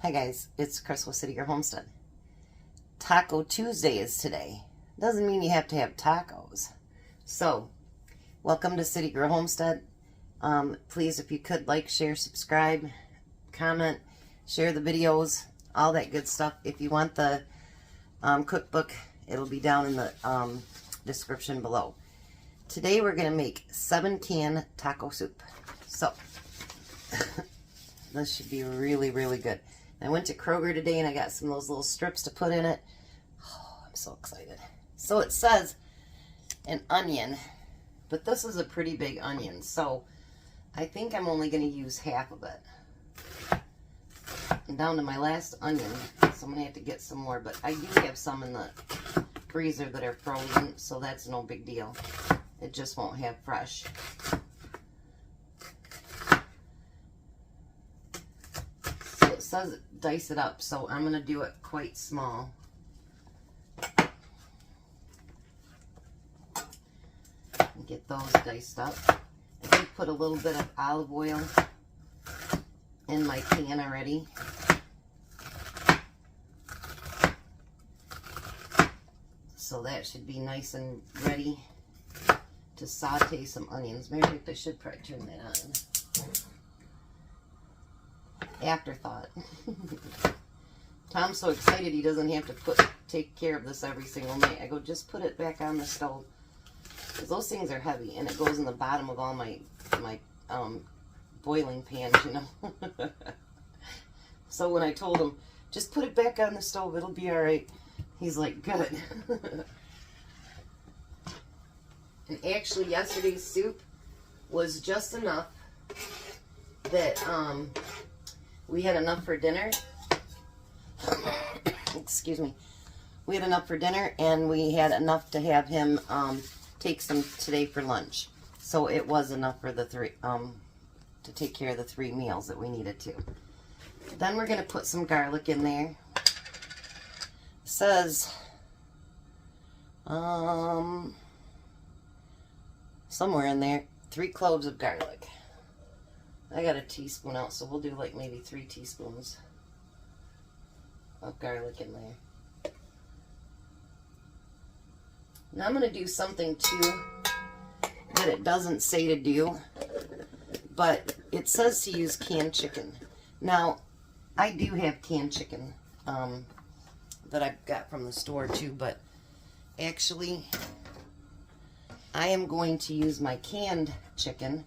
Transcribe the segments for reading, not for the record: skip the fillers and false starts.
Hi guys, it's Chris with City Girl Homestead. Taco Tuesday is today. Doesn't mean you have to have tacos. So, welcome to City Girl Homestead. Please, if you could, like, share, subscribe, comment, share the videos, all that good stuff. If you want the cookbook, it'll be down in the description below. Today we're going to make 7-can taco soup. So, this should be really, really good. I went to Kroger today and I got some of those little strips to put in it. Oh, I'm so excited. So it says an onion, but this is a pretty big onion. So I think I'm only going to use half of it. I'm down to my last onion, so I'm going to have to get some more. But I do have some in the freezer that are frozen, so that's no big deal. It just won't have fresh. It says dice it up, so I'm going to do it quite small. And get those diced up. I did put a little bit of olive oil in my pan already. So that should be nice and ready to saute some onions. Maybe I should probably turn that on. Afterthought. Tom's so excited he doesn't have to take care of this every single night. I go, just put it back on the stove, because those things are heavy and it goes in the bottom of all my boiling pans, you know. So when I told him, just put it back on the stove, it'll be all right, he's like, good. And actually yesterday's soup was just enough that we had enough for dinner. Excuse me. We had enough for dinner, and we had enough to have him take some today for lunch. So it was enough for the three to take care of the 3 meals that we needed to. Then we're going to put some garlic in there. It says somewhere in there 3 cloves of garlic. I got a teaspoon out, so we'll do like maybe 3 teaspoons of garlic in there. Now I'm going to do something too that it doesn't say to do, but it says to use canned chicken. Now, I do have canned chicken that I got from the store too, but actually I am going to use my canned chicken.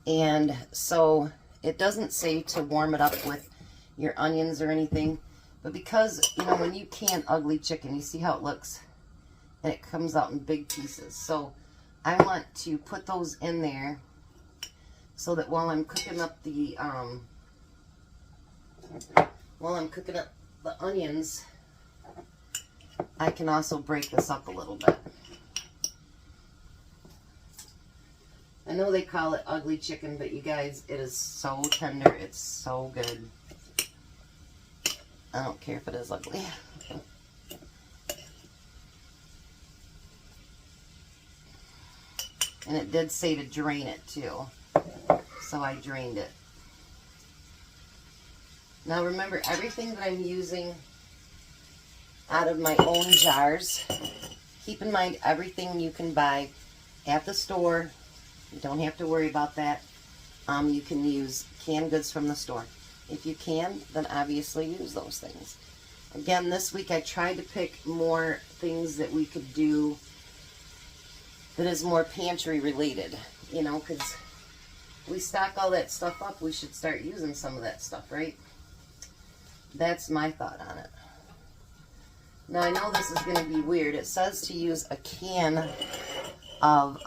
And so it doesn't say to warm it up with your onions or anything, but because, you know, when you can ugly chicken, you see how it looks, and it comes out in big pieces. So I want to put those in there so that while I'm cooking up the onions, I can also break this up a little bit. I know they call it ugly chicken, but you guys, it is so tender. It's so good. I don't care if it is ugly. And it did say to drain it too. So I drained it. Now remember, everything that I'm using out of my own jars, keep in mind everything you can buy at the store. You don't have to worry about that. You can use canned goods from the store. If you can, then obviously use those things. Again, this week I tried to pick more things that we could do that is more pantry related, you know, because we stock all that stuff up. We should start using some of that stuff, right? That's my thought on it. Now, I know this is going to be weird. It says to use a can of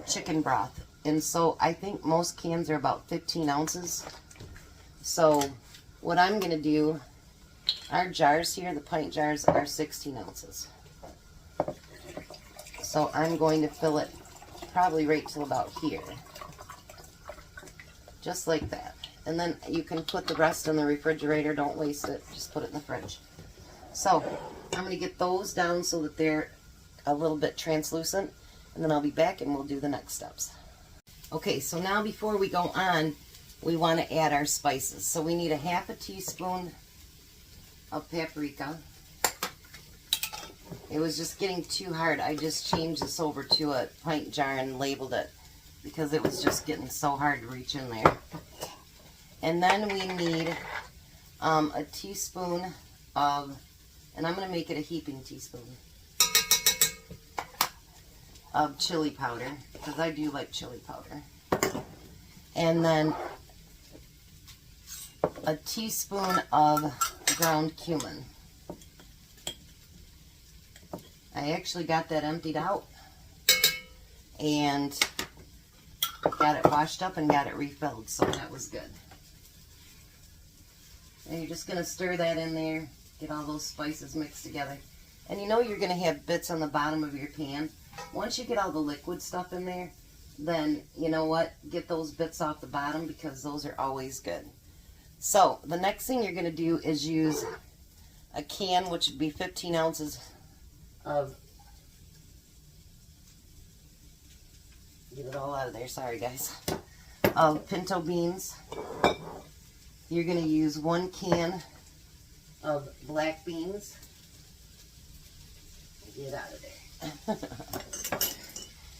chicken broth, and so I think most cans are about 15 ounces. So what I'm going to do, our jars here, the pint jars, are 16 ounces. So I'm going to fill it probably right till about here. Just like that. And then you can put the rest in the refrigerator. Don't waste it. Just put it in the fridge. So I'm going to get those down so that they're a little bit translucent. And then I'll be back and we'll do the next steps. Okay, so now before we go on, we want to add our spices. So we need a half a teaspoon of paprika. It was just getting too hard. I just changed this over to a pint jar and labeled it because it was just getting so hard to reach in there. And then we need a teaspoon of, and I'm going to make it a heaping teaspoon, of chili powder, because I do like chili powder. And then a teaspoon of ground cumin. I actually got that emptied out and got it washed up and got it refilled, so that was good. And you're just going to stir that in there, get all those spices mixed together. And you know you're going to have bits on the bottom of your pan. Once you get all the liquid stuff in there, then you know what? Get those bits off the bottom because those are always good. So the next thing you're going to do is use a can, which would be 15 ounces of, get it all out of there, sorry guys, of pinto beans. You're going to use 1 can of black beans. Get out of there.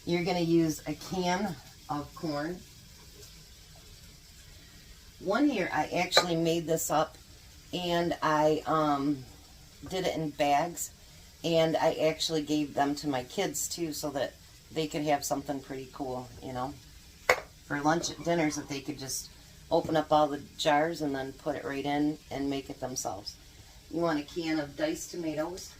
You're going to use a can of corn. One year I actually made this up and I did it in bags, and I actually gave them to my kids too so that they could have something pretty cool, you know, for lunch at dinners, that they could just open up all the jars and then put it right in and make it themselves. You want a can of diced tomatoes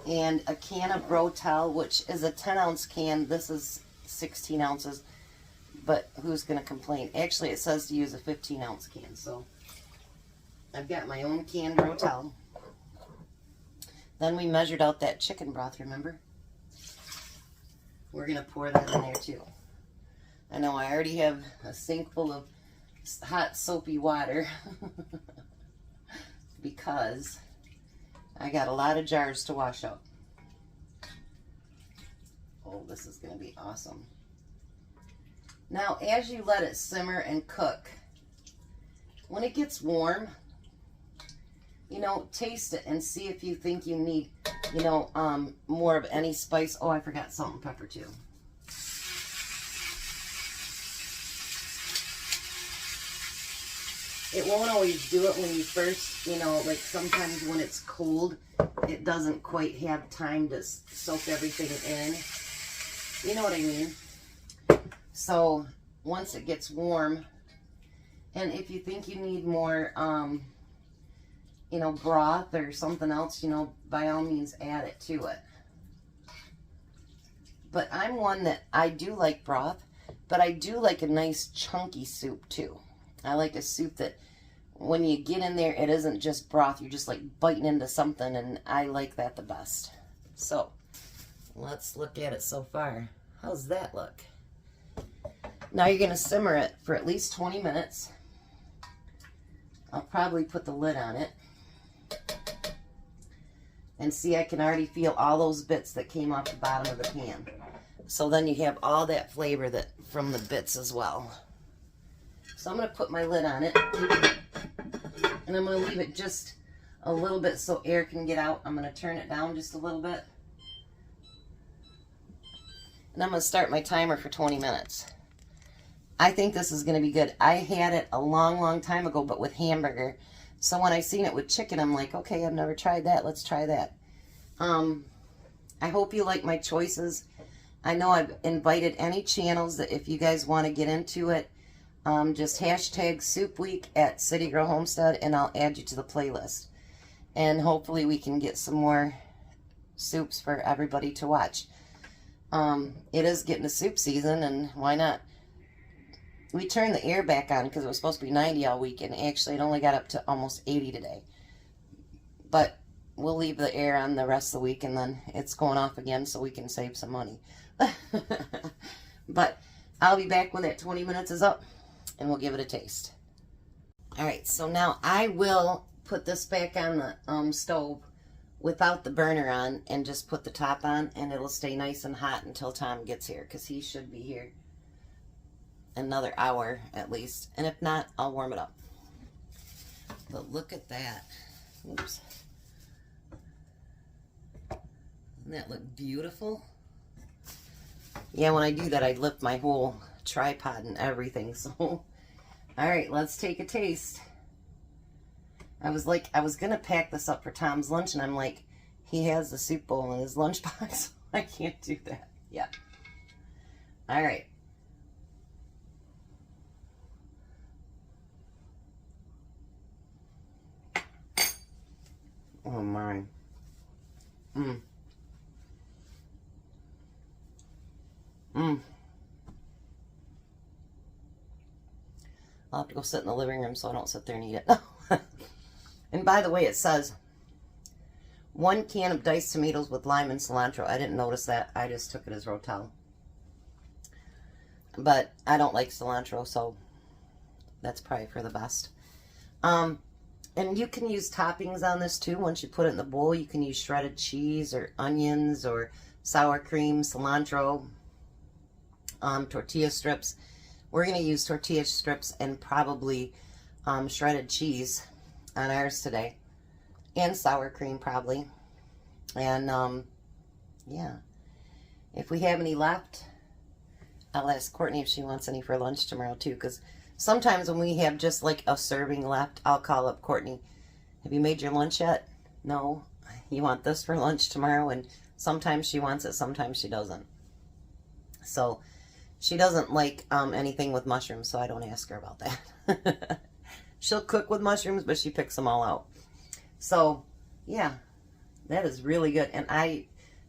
and a can of Rotel, which is a 10-ounce can. This is 16 ounces, but who's going to complain? Actually, it says to use a 15-ounce can, so I've got my own canned Rotel. Then we measured out that chicken broth, remember? We're going to pour that in there too. I know I already have a sink full of hot soapy water because I got a lot of jars to wash up. Oh, this is going to be awesome. Now, as you let it simmer and cook, when it gets warm, you know, taste it and see if you think you need, you know, more of any spice. Oh, I forgot salt and pepper too. It won't always do it when you first, you know, like sometimes when it's cold, it doesn't quite have time to soak everything in. You know what I mean? So once it gets warm, and if you think you need more, you know, broth or something else, you know, by all means add it to it. But I'm one that I do like broth, but I do like a nice chunky soup too. I like a soup that when you get in there, it isn't just broth. You're just like biting into something, and I like that the best. So let's look at it so far. How's that look? Now you're going to simmer it for at least 20 minutes. I'll probably put the lid on it. And see, I can already feel all those bits that came off the bottom of the pan. So then you have all that flavor that from the bits as well. So I'm going to put my lid on it. And I'm going to leave it just a little bit so air can get out. I'm going to turn it down just a little bit. And I'm going to start my timer for 20 minutes. I think this is going to be good. I had it a long, long time ago, but with hamburger. So when I seen it with chicken, I'm like, okay, I've never tried that. Let's try that. I hope you like my choices. I know I've invited any channels that if you guys want to get into it, just hashtag Soup Week at City Girl Homestead, and I'll add you to the playlist. And hopefully we can get some more soups for everybody to watch. It is getting to soup season, and why not? We turned the air back on because it was supposed to be 90 all week, and actually it only got up to almost 80 today. But we'll leave the air on the rest of the week, and then it's going off again so we can save some money. But I'll be back when that 20 minutes is up, and we'll give it a taste. Alright, so now I will put this back on the stove without the burner on and just put the top on, and it'll stay nice and hot until Tom gets here, because he should be here another hour at least. And if not, I'll warm it up. But look at that. Oops. Doesn't that look beautiful? Yeah, when I do that, I lift my whole tripod and everything. So, all right, let's take a taste. I was going to pack this up for Tom's lunch, and I'm like, he has the soup bowl in his lunchbox. I can't do that. Yeah. All right. Oh, my. Mmm. Mmm. I'll have to go sit in the living room so I don't sit there and eat it. And by the way, it says 1 can of diced tomatoes with lime and cilantro. I didn't notice that. I just took it as Rotel. But I don't like cilantro, so that's probably for the best. And you can use toppings on this too. Once you put it in the bowl, you can use shredded cheese or onions or sour cream, cilantro, tortilla strips. We're going to use tortilla strips and probably shredded cheese on ours today. And sour cream probably. And yeah. If we have any left, I'll ask Courtney if she wants any for lunch tomorrow too. Because sometimes when we have just like a serving left, I'll call up Courtney. Have you made your lunch yet? No. You want this for lunch tomorrow? And sometimes she wants it, sometimes she doesn't. So she doesn't like anything with mushrooms, so I don't ask her about that. She'll cook with mushrooms, but she picks them all out. So, yeah, that is really good. And I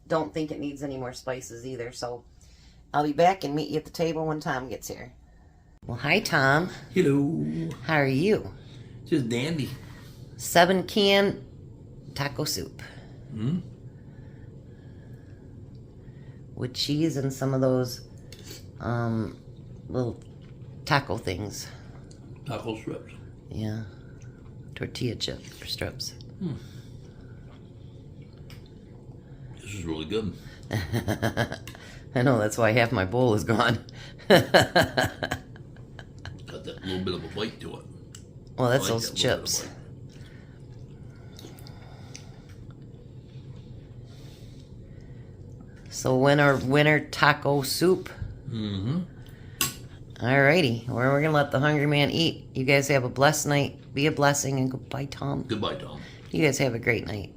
don't think it needs any more spices either. So I'll be back and meet you at the table when Tom gets here. Well, hi, Tom. Hello. How are you? Just dandy. 7-can taco soup. Hmm? With cheese and some of those little taco things. Taco strips. Yeah. Tortilla chip or strips. This is really good. I know, that's why half my bowl is gone. Got that little bit of a bite to it. Well, that's I like those that little bit of chips. bite. So winter taco soup. Mm-hmm. Alrighty, well, we're gonna let the hungry man eat. You guys have a blessed night. Be a blessing and goodbye, Tom. Goodbye, Tom. You guys have a great night.